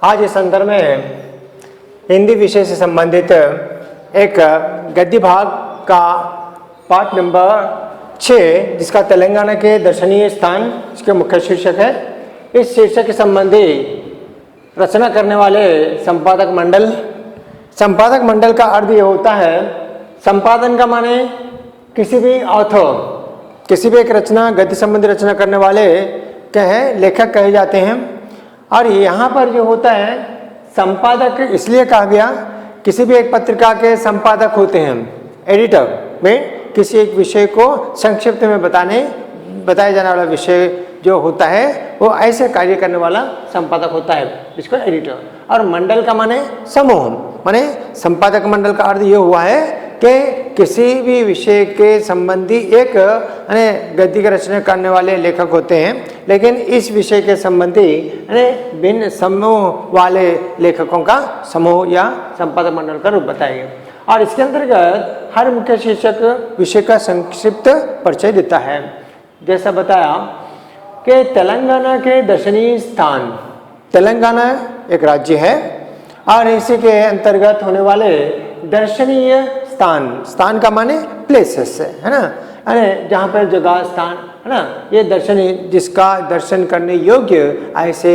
आज इस संदर्भ में हिंदी विषय से संबंधित एक गद्य भाग का पाठ नंबर 6 जिसका तेलंगाना के दर्शनीय स्थान इसके मुख्य शीर्षक है। इस शीर्षक के संबंधी रचना करने वाले संपादक मंडल का अर्थ ये होता है, संपादन का माने किसी भी ऑथर, किसी भी एक रचना गद्य संबंधी रचना करने वाले कहे लेखक कहे जाते हैं। और यहाँ पर जो होता है संपादक इसलिए कहा गया, किसी भी एक पत्रिका के संपादक होते हैं, एडिटर में किसी एक विषय को संक्षिप्त में बताया जाने वाला विषय जो होता है वो ऐसे कार्य करने वाला संपादक होता है, जिसको एडिटर। और मंडल का माने समूह, माने संपादक मंडल का अर्थ ये हुआ है कि किसी भी विषय के संबंधी एक गद्य की रचना करने वाले लेखक होते हैं, लेकिन इस विषय के संबंधी भिन्न समूह वाले लेखकों का समूह या संपादक मंडल का रूप बताया गया। और इसके अंतर्गत हर मुख्य शीर्षक विषय का संक्षिप्त परिचय देता है। जैसा बताया कि तेलंगाना के दर्शनीय स्थान, तेलंगाना एक राज्य है और इसी के अंतर्गत होने वाले दर्शनीय स्थान का माने प्लेसेस है ना, अरे जहाँ पर जगह स्थान है ना, ये दर्शनीय जिसका दर्शन करने योग्य, ऐसे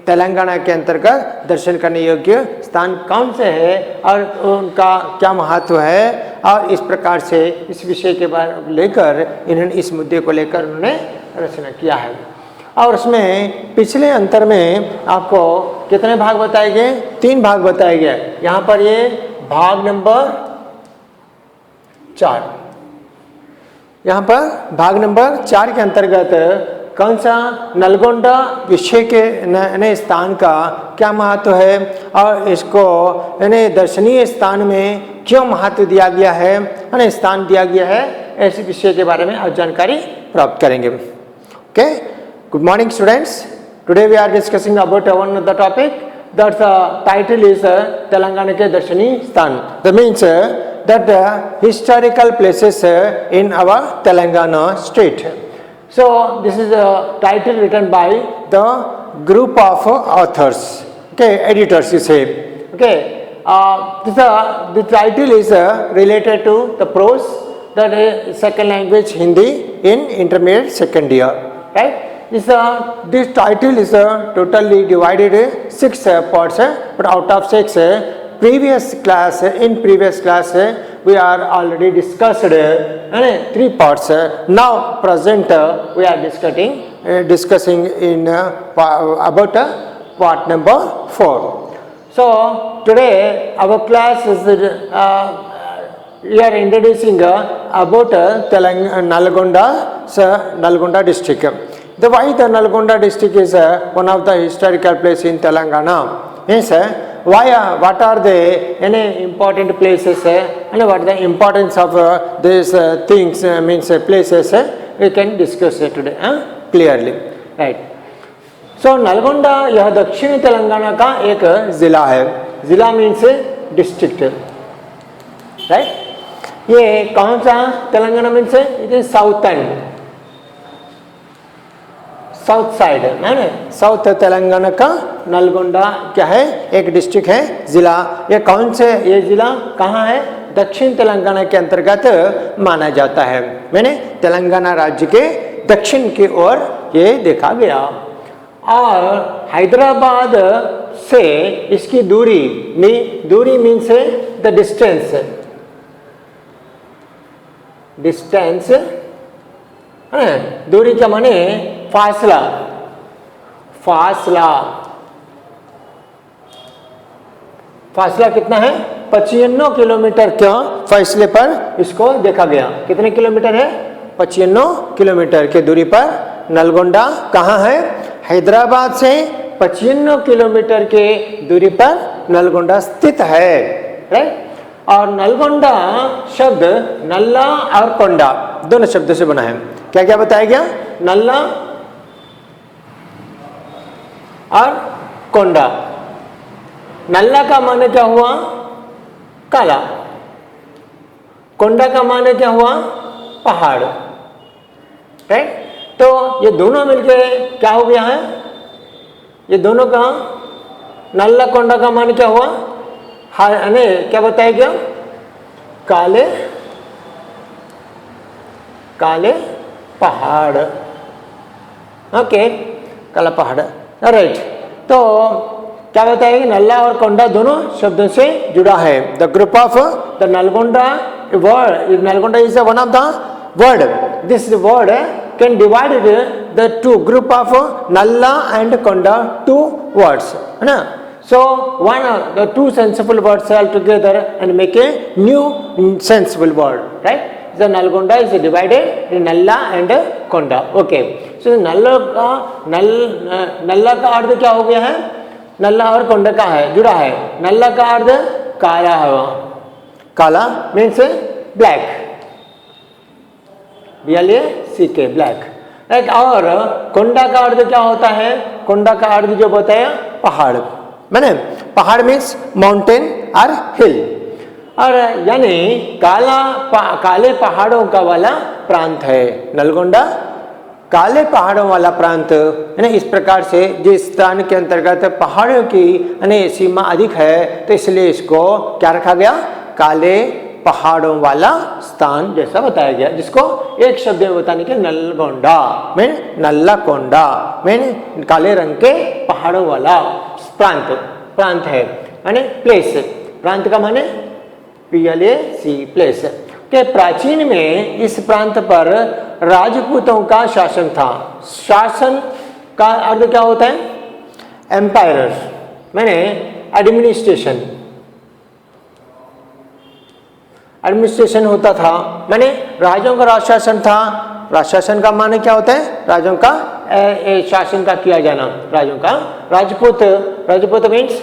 तेलंगाना के अंतर्गत दर्शन करने योग्य स्थान कौन से है और उनका क्या महत्व है, और इस प्रकार से इस विषय के बारे लेकर इन्होंने इस मुद्दे को लेकर उन्होंने रचना किया है। और उसमें पिछले अंतर में आपको कितने भाग बताए गए? 3 भाग बताए गए। यहाँ पर ये भाग नंबर 4, यहाँ पर भाग नंबर 4 के अंतर्गत कौन सा नलगोंडा विषय के नए स्थान का क्या महत्व है और इसको दर्शनीय स्थान में क्यों महत्व दिया गया है, स्थान दिया गया है, ऐसे विषय के बारे में आज जानकारी प्राप्त करेंगे। Okay, good morning students. Today we are discussing about one of the topic that title is Telangana के दर्शनीय स्थान। That means that the historical places in our Telangana state. So this is a title written by the group of authors, okay, editors you say, okay. The title is related to the prose, that is second language Hindi in intermediate second year, right. This title is totally divided 6 parts, but out of 6 previous class we are already discussed 3 parts. Now present we are discussing in about part number 4. So today our class is we are introducing about Nalgonda district. Why the Nalgonda district is one of the historical place in Telangana? Yes, what are the any important places and what the importance of these things means places we can discuss today clearly, right. So Nalgonda यह दक्षिणी तेलंगाना का एक जिला है, जिला means district, right. ये कौन सा Telangana means it is south side है ना, साउथ तेलंगाना का नलगोंडा क्या है, एक डिस्ट्रिक्ट है, जिला। ये कौन से, ये जिला कहाँ है? दक्षिण तेलंगाना के अंतर्गत माना जाता है, मैंने तेलंगाना राज्य के दक्षिण की ओर ये देखा गया। और हैदराबाद से इसकी दूरी मीन्स द डिस्टेंस, दूरी क्या माने फासला कितना है? 55 किलोमीटर के फासले पर इसको देखा गया। कितने किलोमीटर है? 55 किलोमीटर की दूरी पर नलगोंडा कहाँ है? हैदराबाद से 55 किलोमीटर के दूरी पर नलगोंडा स्थित है, राइट। और नलगोंडा शब्द नल्ला और कोंडा दोनों शब्दों से बना है। क्या क्या बताया गया? नल्ला और कोंडा। नल्ला का माने क्या हुआ? काला। कोंडा का माने क्या हुआ? पहाड़, राइट। तो ये दोनों मिलके क्या हो गया है? ये दोनों का नल्ला कोंडा का मान क्या हुआ? क्या बताया गया? काले काले पहाड़। ओके, काला पहाड़, राइट। तो क्या बताया कि नल्ला और कोंडा दोनों शब्दों से जुड़ा है। The group of the Nalgonda word, Nalgonda is one of the word, this word can divide the two group of Nalla and Konda, two words, है ना। So one the two sensible words all together and make a new sensible word, right? The Nalgonda is divided in Nalla and Konda. Okay. So Nalla का अर्थ क्या हो गया है? नल्ला और कोंडा का है, जुड़ा है। नल्ला का अर्थ काला है, काला means black, BLACK, black, right. और कोंडा का अर्थ क्या होता है? कोंडा का अर्थ जो बताया पहाड़, मैंने पहाड़ मीन्स माउंटेन और हिल, और यानी काले पहाड़ों का वाला प्रांत है नलगोंडा, काले पहाड़ों वाला प्रांत है ना। इस प्रकार से जिस स्थान के अंतर्गत पहाड़ों की सीमा अधिक है, तो इसलिए इसको क्या रखा गया? काले पहाड़ों वाला स्थान जैसा बताया गया, जिसको एक शब्द में बताने के नलगोंडा मीन नल्ला कोंडा मीन काले रंग के पहाड़ों वाला प्रांत है, माने प्लेस। प्रांत का माने PLAC, प्लेस। के प्राचीन में इस प्रांत पर राजपूतों का शासन था। शासन का अर्थ क्या होता है? एम्पायर, माने एडमिनिस्ट्रेशन, एडमिनिस्ट्रेशन होता था, माने राजाओं का राज शासन था। राज शासन का माने क्या होता है? राजाओं का शासन का किया जाना, राजाओं का। Rajput means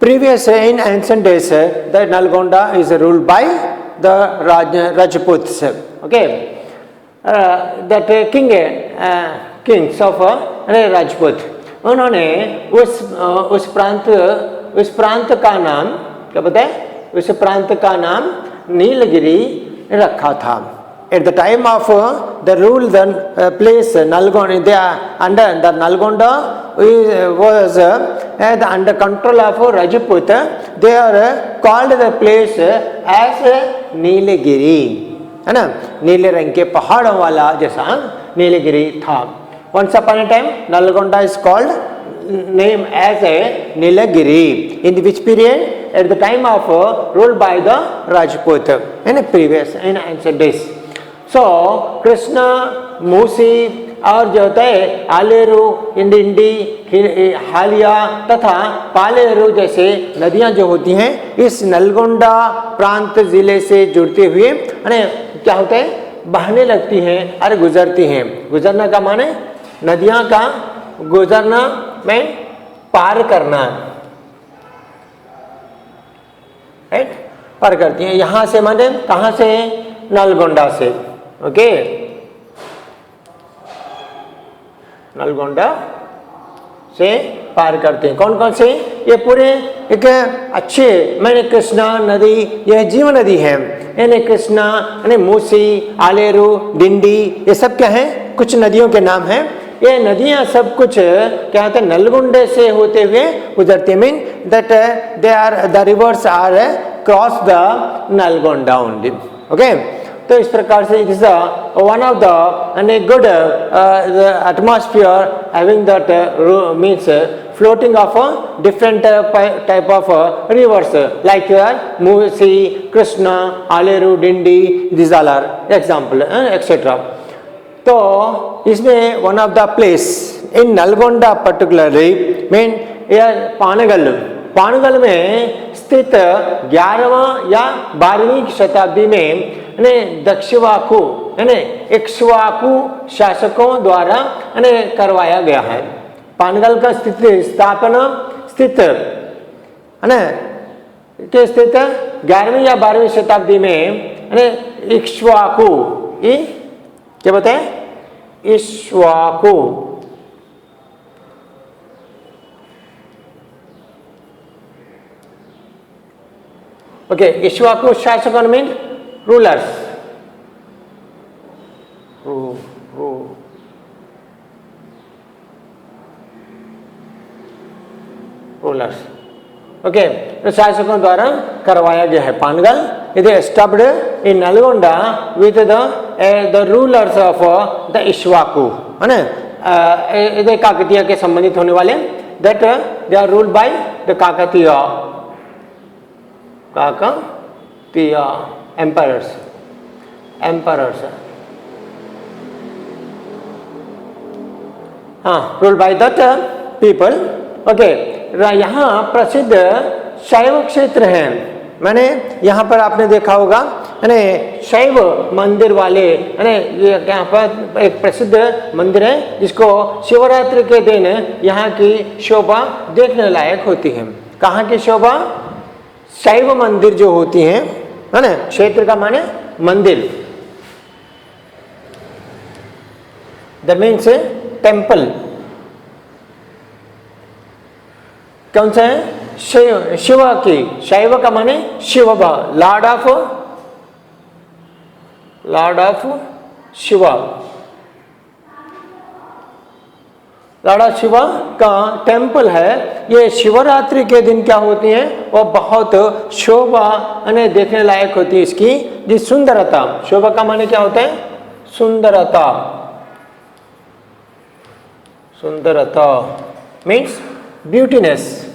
previous in ancient days the Nalgonda is ruled by the Rajputs, okay, that kings of Rajput, उन्होंने उस प्रांत का नाम क्या बताए? उस प्रांत का नाम नीलगिरी रखा था। At the time of the rule, the place Nalgonda, they are under the Nalgonda was under control of Rajput. They are called the place as Nilgiri, है ना। नीले रंग के पहाड़ों वाला जैसा नीलगिरी था। Once upon a time, Nalgonda is called name as a Nilagiri. In which period? At the time of ruled by the Rajput in a previous in ancient days. So Krishna, Musi और जो होता है आलेरू, इंडी, हालिया तथा पालेरू जैसे नदियां जो होती हैं, इस नलगोंडा प्रांत जिले से जुड़ते हुए क्या होता है? बहने लगती हैं और गुजरती हैं। गुजरना का माने नदियां का गुजरना में पार करना, राइट, पार करती हैं। यहां से माने कहां से? नलगोंडा से, ओके, नलगोंडा से पार करते हैं। कौन कौन से? ये पूरे एक अच्छे मैंने कृष्णा नदी, यह जीव नदी है, यानी कृष्णा, यानी मूसी, आलेरू, डिंडी, ये सब क्या है? कुछ नदियों के नाम हैं। ये नदियां सब कुछ क्या होते हैं? नलगोंडे से होते हुए गुजरते, mean that they are the rivers are cross the Nalgonda only, okay. तो इस प्रकार से it is one of the good atmosphere having that means floating of different type of rivers like Musi, Krishna, Aleru, Dindi, these all are example, etc. तो इसमें one of the place in Nalgonda particularly mean Panagal में स्थित 11वां या 12वीं शताब्दी में दक्षिवाकु इक्ष्वाकु शासकों द्वारा करवाया गया है। पानगल का स्थापना स्थित 11वीं या 12वीं शताब्दी में इक्ष्वाकु, क्या बताएं? इक्ष्वाकु, ओके। इक्ष्वाकु शासकों मीन रूलर्स, रूलर्स, ओके, शासकों द्वारा करवाया गया है Panagal. It is established in Nalgonda with the rulers of the Ikshvaku, है ना, इधर काकतीय के संबंधित होने वाले, that they are ruled by the Kakatiya empires, हाँ, ruled by that people, okay. यहाँ प्रसिद्ध शैव क्षेत्र हैं, मैंने यहाँ पर आपने देखा होगा, है शैव मंदिर वाले, है ये यहाँ पर एक प्रसिद्ध मंदिर है जिसको शिवरात्रि के दिन यहाँ की शोभा देखने लायक होती है। कहाँ की शोभा? शैव मंदिर जो होती हैं, है ना, क्षेत्र का माने मंदिर, दैट मीन्स टेम्पल। कौन सा है? शिव की, शैव का माने Shiva, lord of Shiva, lord of Shiva का टेम्पल है। ये शिवरात्रि के दिन क्या होती है, वो बहुत शोभा यानी देखने लायक होती है। इसकी जी सुंदरता, शोभा का माने क्या होता है? सुंदरता, सुंदरता means beautiness.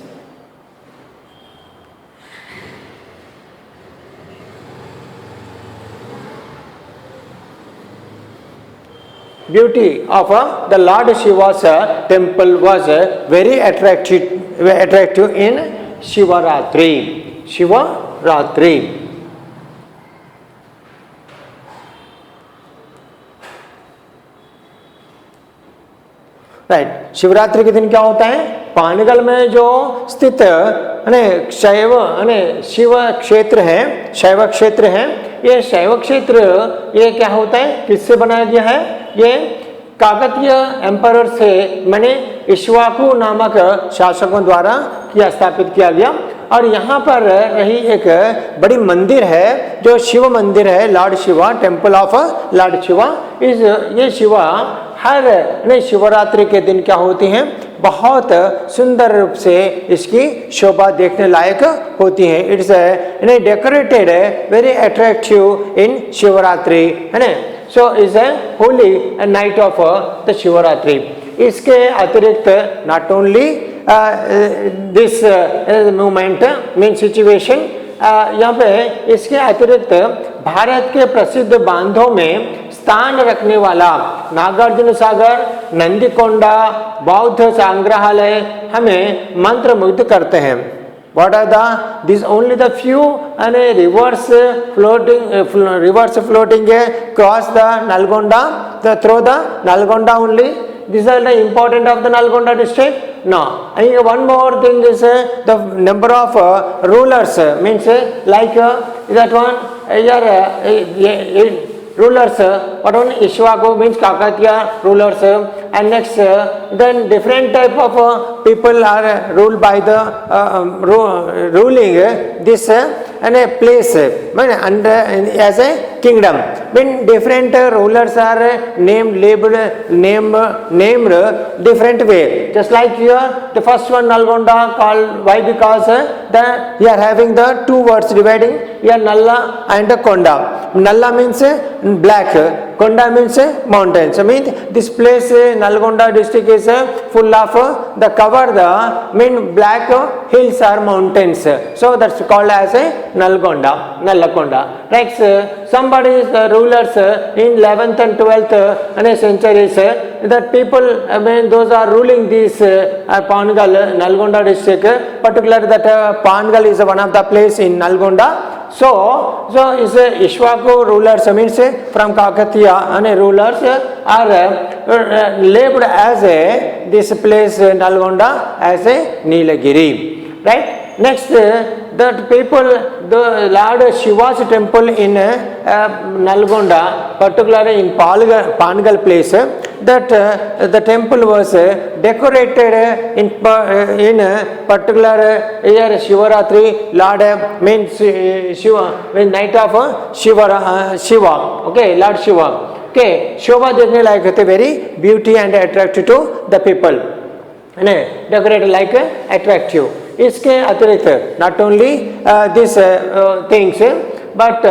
Beauty of the Lord Shiva's temple was very attractive in Shivaratri. Shivaratri. Right, Shivratri के दिन क्या होता है? पानगल में जो स्थित शैव शिव क्षेत्र है, शैव क्षेत्र है, ये शैव क्षेत्र ये क्या होता है, किससे बनाया गया है? ये काकतीय एम्पायर से माने इक्ष्वाकु नामक शासकों द्वारा किया स्थापित किया गया। और यहाँ पर रही एक बड़ी मंदिर है जो शिव मंदिर है, Lord Shiva, temple of Lord Shiva. ये शिवा हर शिवरात्रि के दिन क्या होती हैं, बहुत सुंदर रूप से इसकी शोभा देखने लायक होती है। It's decorated very attractive in Shivratri, है ना। So is a Holi night of the Shivratri. इसके अतिरिक्त not only this movement mean situation, यहाँ पे इसके अतिरिक्त भारत के प्रसिद्ध बांधों में स्थान रखने वाला नागार्जुन सागर, नंदीकोंडा बौद्ध संग्रहालय हमें मंत्रमुग्ध करते हैं। What are these only the few and rivers floating across the Nalgonda, through the Nalgonda only. These are the important of the Nalgonda district. No, and one more thing is the number of rulers, means like that one rulers, what one Iक्ष्वाकु means Kakatiya rulers, and next then different type of people are ruled by the ruling this and a place under as a kingdom. When different rulers are named different way, just like here the first one Nalgonda called, why? Because you are having the two words dividing here, Nalla and Konda. Nalla means black, Konda means mountains. I mean this place Nalgonda district is full of the covered black hills or mountains, so that's called as a Nallakonda. Next somebody is the rulers in 11th and 12th centuries, that people, I mean those are ruling this Pangal Nalgonda district, particularly that Pangal is one of the place in Nalgonda. So is Iक्ष्वाकु rulers, means from Kakatiya and rulers are labeled as this place Nalgonda as a Nilagiri, right? Next that people, the Lord Shiva's temple in Nalgonda, particularly in Pangal place, that the temple was decorated in particular year Shivaratri, Lord means Shiva, means night of Shiva, okay, Lord Shiva, okay, Shobha देखने लायक होते, very beauty and attractive to the people. Decorate like attractive. इसके अतिरिक्त not only this things but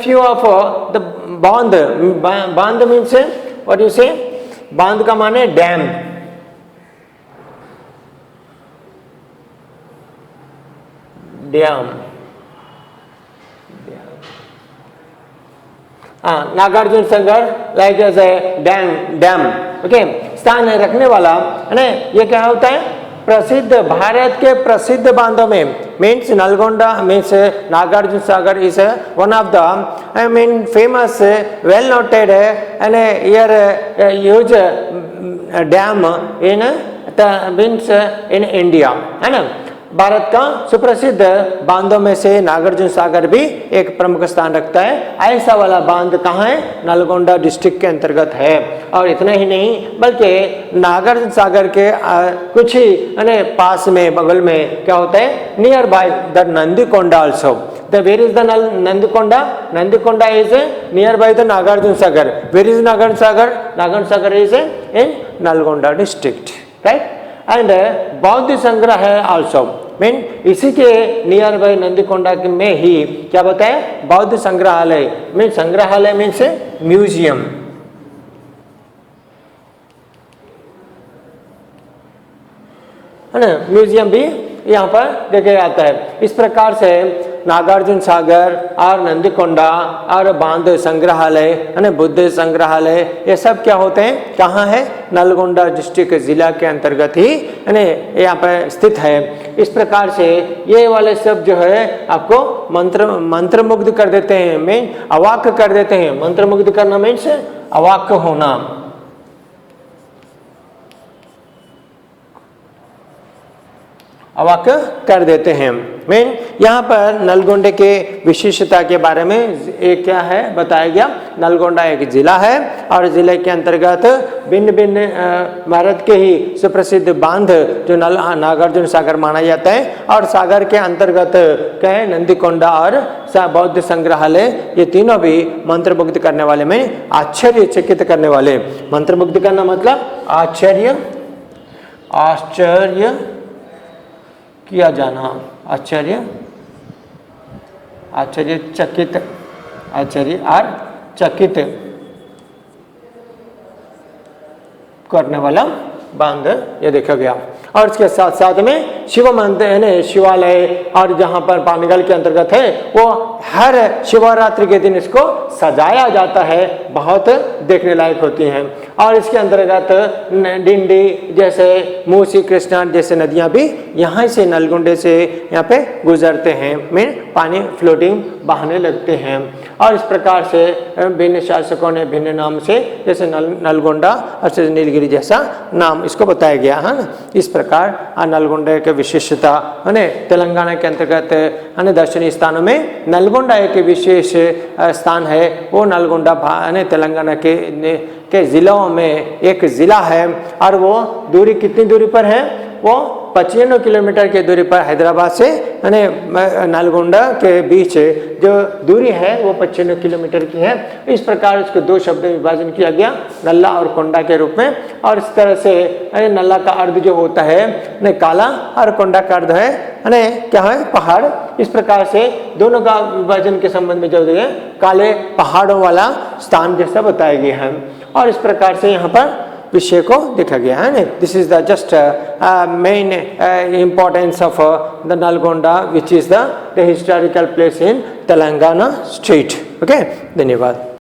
few of the बांध, बांध means what you say, बांध का माने dam, dam, Nagarjuna Sagar like as a dam, dam okay, स्थान है रखने वाला है ना। ये क्या होता है, प्रसिद्ध, भारत के प्रसिद्ध बांधों में means Nalgonda means Nagarjuna Sagar is one of the I mean famous well noted and year huge dam in means in India, है ना। भारत का सुप्रसिद्ध बांधों में से नागार्जुन सागर भी एक प्रमुख स्थान रखता है। ऐसा वाला बांध कहाँ है, नलगोंडा डिस्ट्रिक्ट के अंतर्गत है। और इतना ही नहीं बल्कि नागार्जुन सागर के कुछ ही पास में बगल में क्या होता है, near by the Nandikonda also. The where is the Nandikonda, Nandikonda is near by the Nagarjuna Sagar. Where is Nagarjuna Sagar, Nagarjuna Sagar is in Nalgonda district, right. And बौद्ध संग्रहालय आल्सो मीन इसी के नियर बाय नंदीकोंडा में ही क्या बताए, बौद्ध संग्रहालय मीन, संग्रहालय मीन्स म्यूजियम, है ना। म्यूजियम भी यहाँ पर देखा जाता है। इस प्रकार से नागार्जुन सागर और नंदीकोंडा और बांध संग्रहालय, है ना, बुद्ध संग्रहालय, ये सब क्या होते हैं, कहाँ है, नलगोंडा डिस्ट्रिक्ट जिला के अंतर्गत ही है ना यहाँ पर स्थित है। इस प्रकार से ये वाले सब जो है आपको मंत्रमुग्ध कर देते हैं, मीन अवाक कर देते हैं। मंत्रमुग्ध करना मीन्स अवाक होना, अवाक कर देते हैं। मीन यहाँ पर नलगोंडे के विशेषता के बारे में एक क्या है बताया गया। नलगोंडा एक जिला है और जिले के अंतर्गत भिन्न भिन्न भारत के ही सुप्रसिद्ध बांध जो नागार्जुन सागर माना जाता है, और सागर के अंतर्गत क्या है, नंदीकोंडा और बौद्ध संग्रहालय, ये तीनों भी मंत्रमुग्ध करने वाले में आश्चर्यचकित करने वाले। मंत्रमुग्ध करना मतलब आश्चर्य, आश्चर्य किया जाना, आश्चर्य, आश्चर्यचकित, आश्चर्य और चकित करने वाला बांध ये देखा गया। और इसके साथ साथ में शिव मंदिर है, शिवालय, और जहाँ पर पानीगल के अंतर्गत है वो हर शिवरात्रि के दिन इसको सजाया जाता है, बहुत देखने लायक होती हैं। और इसके अंतर्गत डिंडी जैसे मूसी, कृष्णा जैसे नदियाँ भी यहाँ से नलगोंडे से यहाँ पे गुजरते हैं, मीन पानी फ्लोटिंग बहाने लगते हैं। और इस प्रकार से भिन्न शासकों ने भिन्न नाम से, जैसे नलगोंडा और नीलगिरी जैसा नाम इसको बताया गया है ना। इस प्रकार नलगोंडा के विशेषता है, तेलंगाना के अंतर्गत है दर्शनीय स्थानों में नलगोंडा एक विशेष स्थान है। वो नलगोंडा तेलंगाना के जिलों में एक जिला है, और वो दूरी कितनी दूरी पर है, वो 95 किलोमीटर की दूरी पर हैदराबाद से नलगोंडा के बीच जो दूरी है वो 95 किलोमीटर की है। इस प्रकार इसको दो शब्द में विभाजन किया गया, नल्ला और कोंडा के रूप में। और इस तरह से नल्ला का अर्थ जो होता है काला, और कोंडा का अर्थ है क्या है, पहाड़। इस प्रकार से दोनों का विभाजन के संबंध में जो है काले पहाड़ों वाला स्थान जैसा बताया गया है। और इस प्रकार से यहाँ पर विषय को देखा गया है ना। This is the just main importance of the Nalgonda which is the historical place in Telangana state. Okay, धन्यवाद।